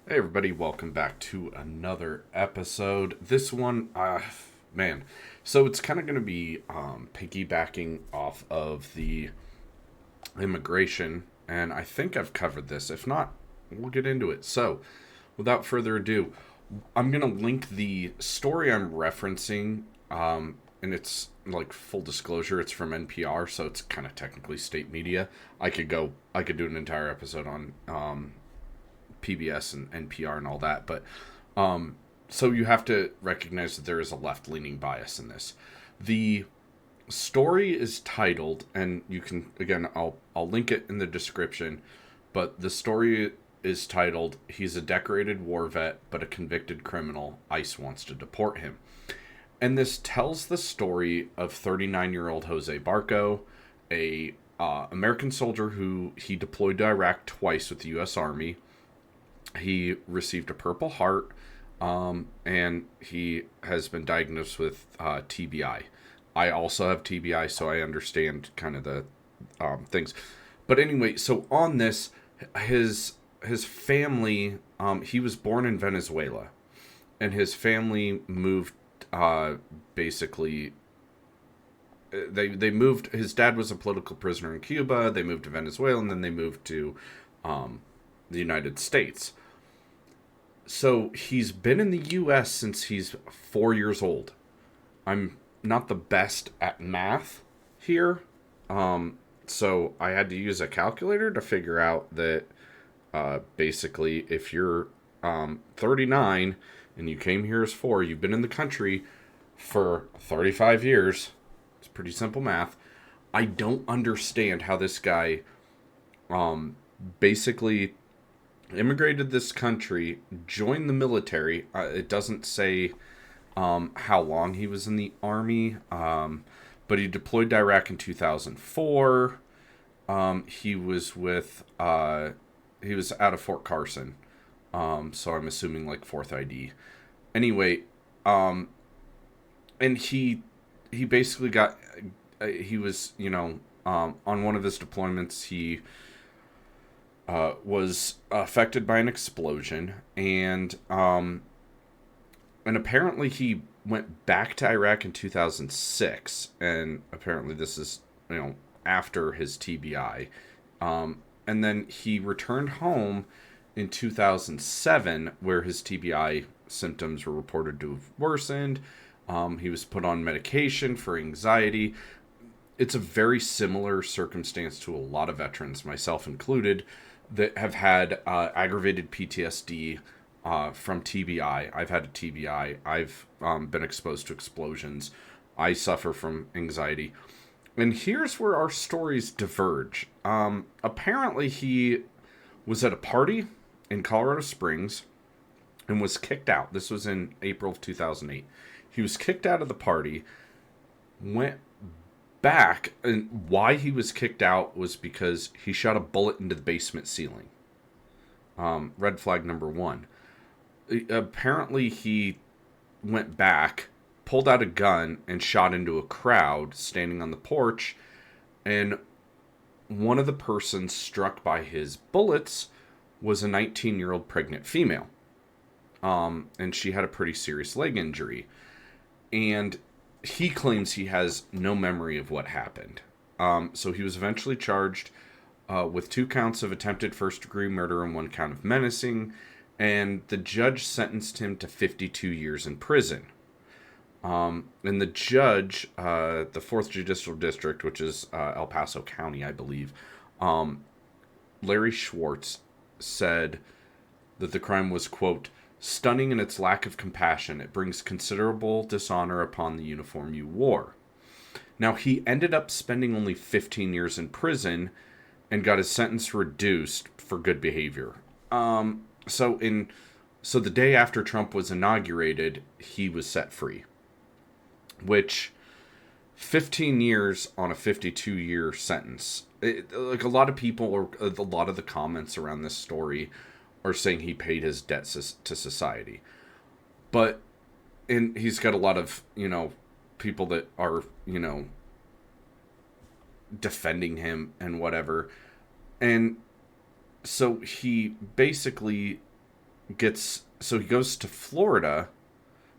Hey everybody, welcome back to another episode. This one, man, so it's kind of going to be piggybacking off of the immigration, and I think I've covered this. If not, we'll get into it. So, without further ado, I'm going to link the story I'm referencing, and it's like full disclosure, it's from NPR, so it's kind of technically state media. I could do an entire episode on PBS and NPR and all that. But so you have to recognize that there is a left leaning bias in this. The story is titled, and you can again, I'll link it in the description. But the story is titled "He's a decorated war vet, but a convicted criminal. ICE wants to deport him." And this tells the story of 39-year-old Jose Barco, a American soldier who he deployed to Iraq twice with the U.S. Army. He received a Purple Heart, and he has been diagnosed with TBI. I also have TBI, so I understand kind of the things. But anyway, so on this, his family, he was born in Venezuela, and his family moved basically. They moved. His dad was a political prisoner in Cuba. They moved to Venezuela, and then they moved to the United States. So he's been in the U.S. since he's 4 years old. I'm not the best at math here, so I had to use a calculator to figure out that basically if you're 39 and you came here as 4, you've been in the country for 35 years. It's pretty simple math. I don't understand how this guy basically immigrated this country, joined the military. It doesn't say how long he was in the army, but he deployed to Iraq in 2004. He was with he was out of Fort Carson, so I'm assuming like fourth ID. Anyway, and he basically got he was on one of his deployments he was affected by an explosion, and apparently he went back to Iraq in 2006, and apparently this is after his TBI, and then he returned home in 2007, where his TBI symptoms were reported to have worsened. He was put on medication for anxiety. It's a very similar circumstance to a lot of veterans, myself included, that have had aggravated PTSD from TBI. I've had a TBI. I've been exposed to explosions. I suffer from anxiety. And here's where our stories diverge. Apparently, he was at a party in Colorado Springs and was kicked out. This was in April of 2008. He was kicked out of the party, went back, and why he was kicked out was because he shot a bullet into the basement ceiling. Red flag number one. Apparently he went back, pulled out a gun, and shot into a crowd standing on the porch, and one of the persons struck by his bullets was a 19-year-old pregnant female. And she had a pretty serious leg injury. And he claims he has no memory of what happened. So he was eventually charged with 2 counts of attempted first-degree murder and 1 count of menacing, and the judge sentenced him to 52 years in prison. And the judge, the 4th Judicial District, which is El Paso County, I believe, Larry Schwartz, said that the crime was, quote, "stunning in its lack of compassion. It brings considerable dishonor upon the uniform you wore." Now, he ended up spending only 15 years in prison and got his sentence reduced for good behavior. So the day after Trump was inaugurated, he was set free. Which, 15 years on a 52-year sentence. Like a lot of people, or a lot of the comments around this story are saying he paid his debts to society. But, and he's got a lot of, people that are, defending him and whatever. And so he basically he goes to Florida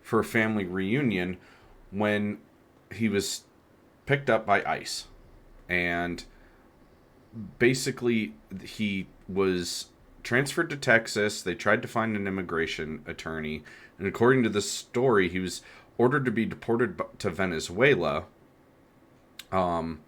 for a family reunion when he was picked up by ICE. And basically, he was transferred to Texas. They tried to find an immigration attorney. And according to the story, he was ordered to be deported to Venezuela. And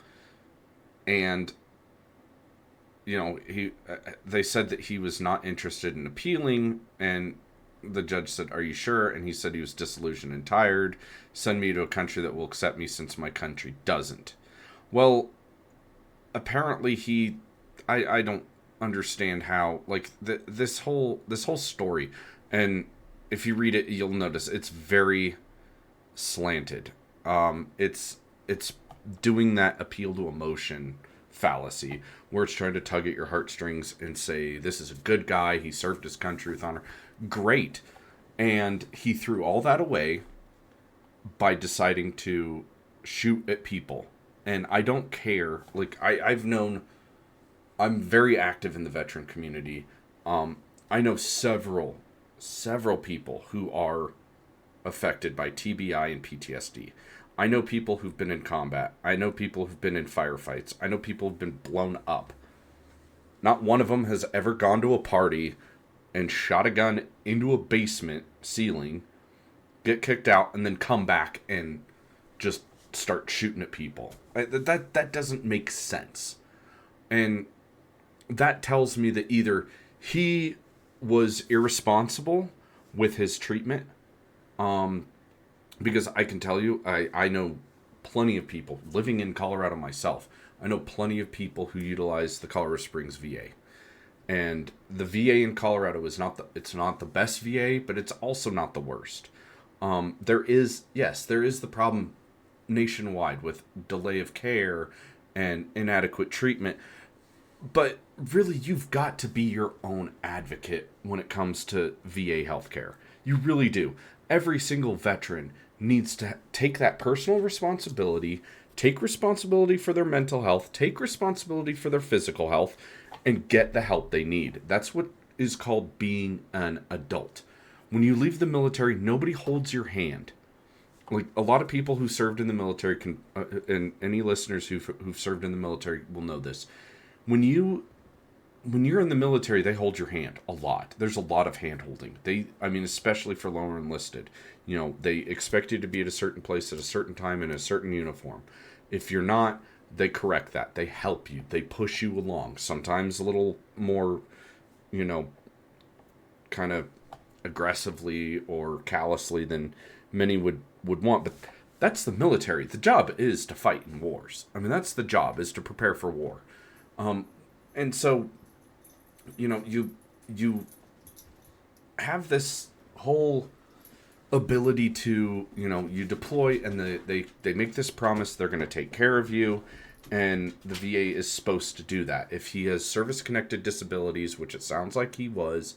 they said that he was not interested in appealing, and the judge said, "Are you sure?" And he said he was disillusioned and tired. "Send me to a country that will accept me, since my country doesn't." Well, apparently I don't understand how, like, this whole story, and if you read it, you'll notice it's very slanted. It's doing that appeal to emotion fallacy, where it's trying to tug at your heartstrings and say, this is a good guy, he served his country with honor. Great. And he threw all that away by deciding to shoot at people. And I don't care. Like, I'm very active in the veteran community. I know several people who are affected by TBI and PTSD. I know people who've been in combat. I know people who've been in firefights. I know people who've been blown up. Not one of them has ever gone to a party and shot a gun into a basement ceiling, get kicked out, and then come back and just start shooting at people. That doesn't make sense. And that tells me that either he was irresponsible with his treatment, because I can tell you, I know plenty of people living in Colorado myself. I know plenty of people who utilize the Colorado Springs VA. And the VA in Colorado is not the best VA, but it's also not the worst. There is the problem nationwide with delay of care and inadequate treatment. But really, you've got to be your own advocate when it comes to VA healthcare. You really do. Every single veteran needs to take that personal responsibility, take responsibility for their mental health, take responsibility for their physical health, and get the help they need. That's what is called being an adult. When you leave the military, nobody holds your hand. Like, a lot of people who served in the military can, and any listeners who've served in the military will know this. When you're in the military, they hold your hand a lot. There's a lot of hand holding. Especially for lower enlisted. They expect you to be at a certain place at a certain time in a certain uniform. If you're not, they correct that. They help you. They push you along. Sometimes a little more, kind of aggressively or callously than many would want. But that's the military. The job is to fight in wars. That's the job, is to prepare for war. And so, you have this whole ability to, you deploy, and they make this promise they're going to take care of you, and the VA is supposed to do that. If he has service-connected disabilities, which it sounds like he was,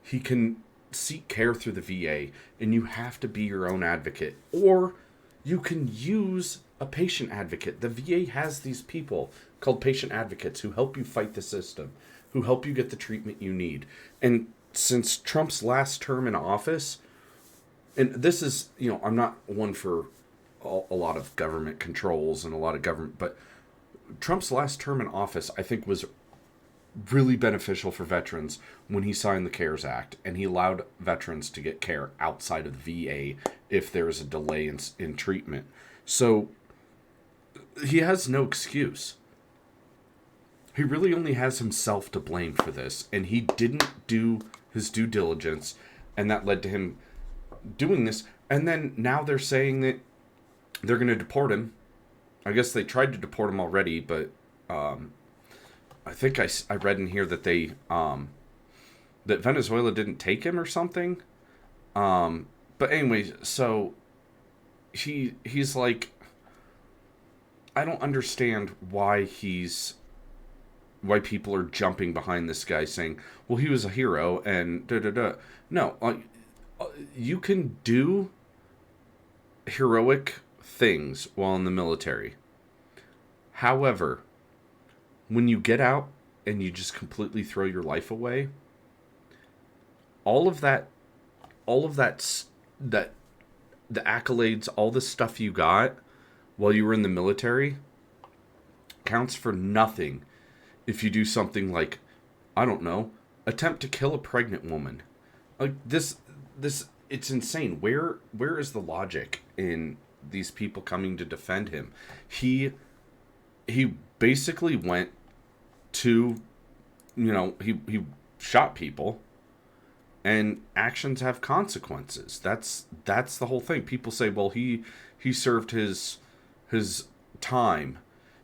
he can seek care through the VA, and you have to be your own advocate. Or you can use a patient advocate. The VA has these people called patient advocates who help you fight the system, who help you get the treatment you need. And since Trump's last term in office, and this is, I'm not one for a lot of government controls and a lot of government, but Trump's last term in office, I think, was really beneficial for veterans when he signed the CARES Act, and he allowed veterans to get care outside of the VA if there is a delay in treatment. So he has no excuse. He really only has himself to blame for this, and he didn't do his due diligence, and that led to him doing this. And then now they're saying that they're going to deport him. I guess they tried to deport him already, but I think I read in here that they that Venezuela didn't take him or something. But anyway, so he's like, I don't understand why people are jumping behind this guy saying, well, he was a hero and da-da-da. No, you can do heroic things while in the military. However, when you get out and you just completely throw your life away, all of that, all of that, that the accolades, all the stuff you got while you were in the military counts for nothing if you do something like, I don't know, attempt to kill a pregnant woman. Like this it's insane. Where is the logic in these people coming to defend him? He basically went to, he shot people, and actions have consequences. That's the whole thing. People say, well, he served his time.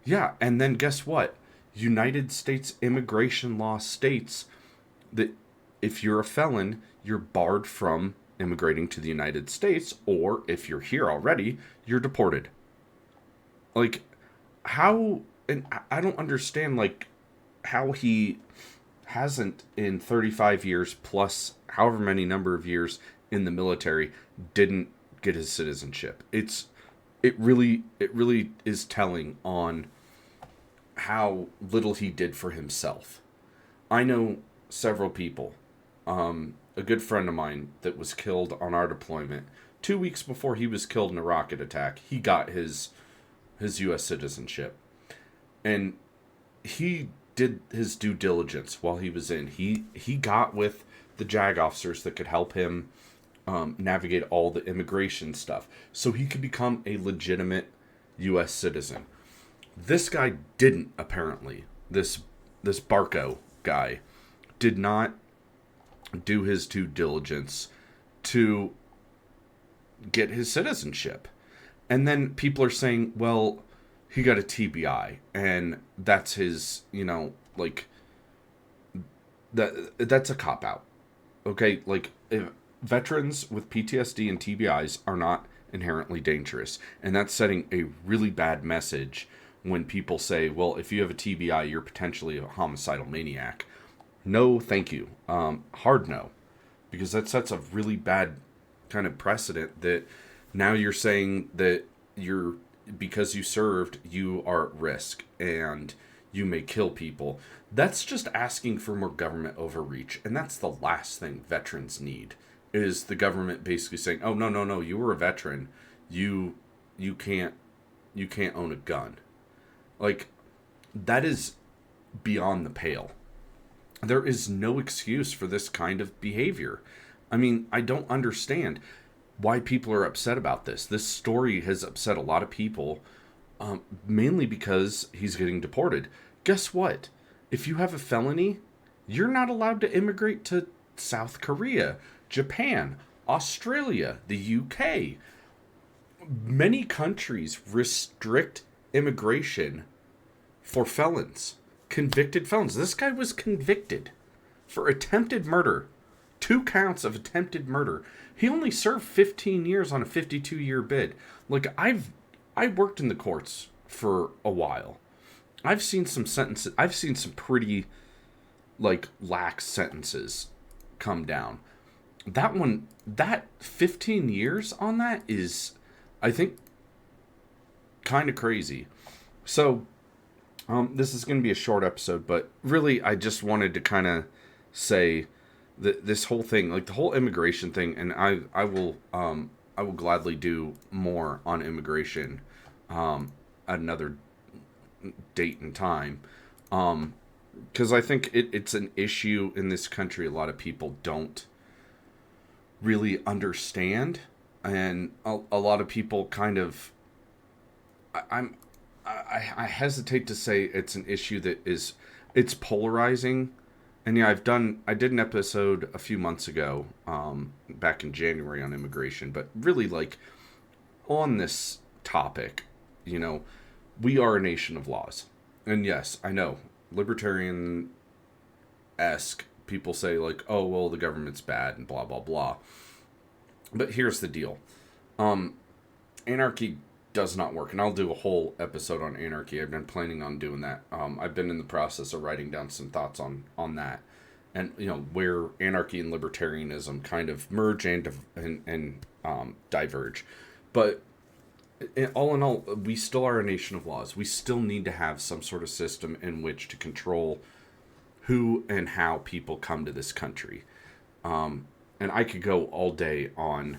Yeah, and then guess what? United States immigration law states that if you're a felon, you're barred from immigrating to the United States, or if you're here already, you're deported. Like, how, and I don't understand, like, how he hasn't in 35 years plus however many number of years in the military didn't get his citizenship. It really is telling on how little he did for himself. I know several people. A good friend of mine that was killed on our deployment 2 weeks before he was killed in a rocket attack. He got his U.S. citizenship, and he did his due diligence while he was in. He got with the JAG officers that could help him navigate all the immigration stuff, so he could become a legitimate U.S. citizen. This guy didn't, apparently. This Barco guy did not do his due diligence to get his citizenship. And then people are saying, well, he got a TBI, and that's his, like, that's a cop-out. Okay? Like, if veterans with PTSD and TBIs are not inherently dangerous. And that's setting a really bad message when people say, well, if you have a TBI, you're potentially a homicidal maniac. No, thank you. Hard no. Because that sets a really bad kind of precedent that now you're saying that because you served, you are at risk and you may kill people. That's just asking for more government overreach. And that's the last thing veterans need, is the government basically saying, oh, no, you were a veteran. You can't own a gun. Like, that is beyond the pale. There is no excuse for this kind of behavior. I mean, I don't understand why people are upset about this. This story has upset a lot of people, mainly because he's getting deported. Guess what? If you have a felony, you're not allowed to immigrate to South Korea, Japan, Australia, the UK. Many countries restrict immigration for felons, convicted felons. This guy was convicted for attempted murder, 2 counts of attempted murder. He only served 15 years on a 52-year bid. Like, I worked in the courts for a while. I've seen some sentences. I've seen some pretty, like, lax sentences come down. That 15 years on that is, I think, kind of crazy. So, this is going to be a short episode, but really I just wanted to kind of say that this whole thing, like the whole immigration thing, and I will gladly do more on immigration at another date and time, because I think it's an issue in this country a lot of people don't really understand, and a lot of people kind of, I hesitate to say it's an issue that it's polarizing. And yeah, I did an episode a few months ago, back in January, on immigration, but really, like, on this topic, we are a nation of laws. And yes, I know, libertarian-esque people say, like, oh, well, the government's bad and blah, blah, blah. But here's the deal. Anarchy does not work, and I'll do a whole episode on anarchy. I've been planning on doing that. I've been in the process of writing down some thoughts on that, and where anarchy and libertarianism kind of merge and diverge. But all in all, we still are a nation of laws. We still need to have some sort of system in which to control who and how people come to this country. and I could go all day on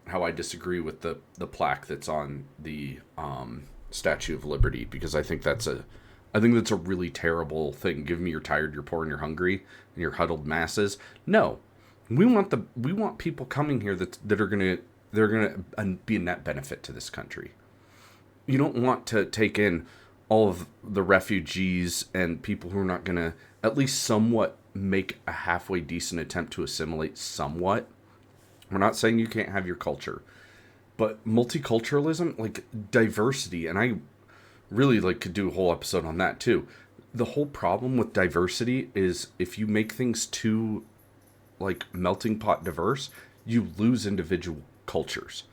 how I disagree with the plaque that's on the Statue of Liberty, because I think that's a really terrible thing. Give me you're tired, you're poor, and you're hungry, and you're huddled masses. No, we want people coming here that are gonna be a net benefit to this country. You don't want to take in all of the refugees and people who are not gonna at least somewhat make a halfway decent attempt to assimilate somewhat. We're not saying you can't have your culture, but multiculturalism, like diversity, and I really like could do a whole episode on that too. The whole problem with diversity is if you make things too like melting pot diverse, you lose individual cultures.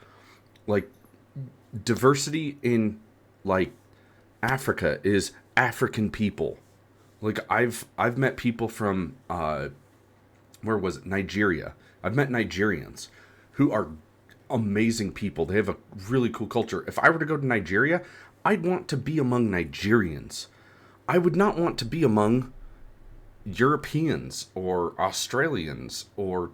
Like diversity in like Africa is African people. Like I've met people from where was it? Nigeria. I've met Nigerians who are amazing people. They have a really cool culture. If I were to go to Nigeria, I'd want to be among Nigerians. I would not want to be among Europeans or Australians or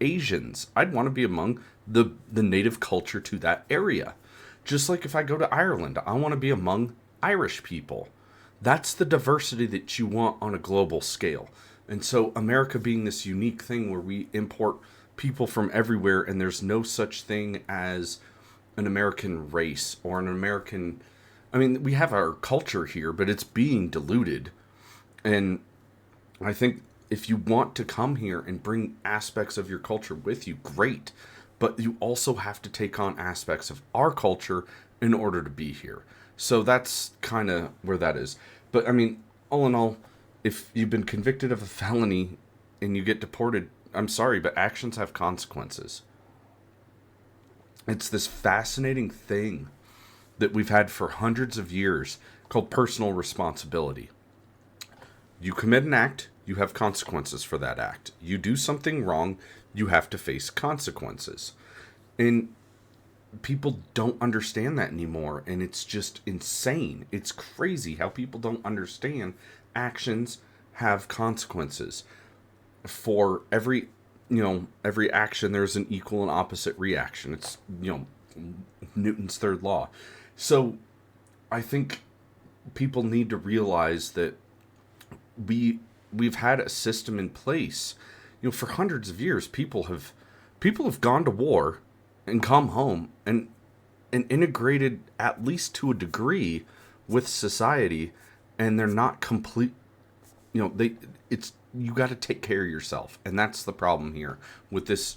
Asians. I'd want to be among the native culture to that area. Just like if I go to Ireland, I want to be among Irish people. That's the diversity that you want on a global scale. And so America being this unique thing where we import people from everywhere and there's no such thing as an American race or an American... I mean, we have our culture here, but it's being diluted. And I think if you want to come here and bring aspects of your culture with you, great. But you also have to take on aspects of our culture in order to be here. So that's kind of where that is. But I mean, all in all, if you've been convicted of a felony and you get deported, I'm sorry, but actions have consequences. It's this fascinating thing that we've had for hundreds of years called personal responsibility. You commit an act, you have consequences for that act. You do something wrong, you have to face consequences. And people don't understand that anymore, and it's just insane. It's crazy how people don't understand actions have consequences. For every action there's an equal and opposite reaction. It's Newton's third law. So I think people need to realize that we've had a system in place. For hundreds of years people have gone to war and come home and integrated at least to a degree with society, and they're not complete. You got to take care of yourself, and that's the problem here with this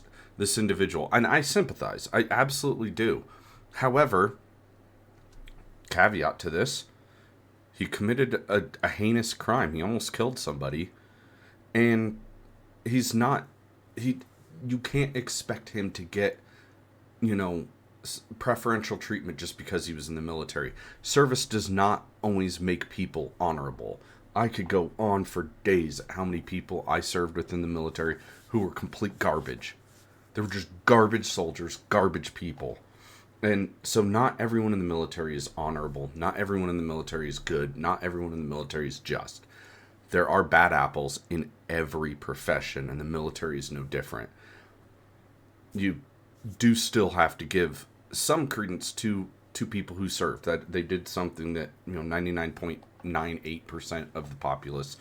individual. And I sympathize, I absolutely do. However, caveat to this, he committed a heinous crime. He almost killed somebody, and you can't expect him to get preferential treatment just because he was in the military. Service does not always make people honorable. I could go on for days how many people I served with in the military who were complete garbage. They were just garbage soldiers, garbage people. And so not everyone in the military is honorable. Not everyone in the military is good. Not everyone in the military is just. There are bad apples in every profession, and the military is no different. You do still have to give some credence to people who served, that they did something that 99.98% of the populace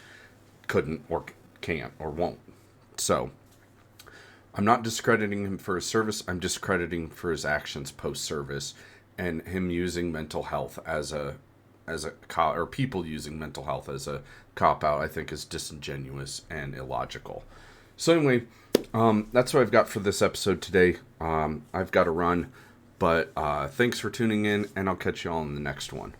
couldn't or can't or won't. So I'm not discrediting him for his service. I'm discrediting for his actions post-service, and him using mental health as a or people using mental health as a cop-out, I think is disingenuous and illogical. So anyway, that's what I've got for this episode today. I've got to run, but thanks for tuning in, and I'll catch you all in the next one.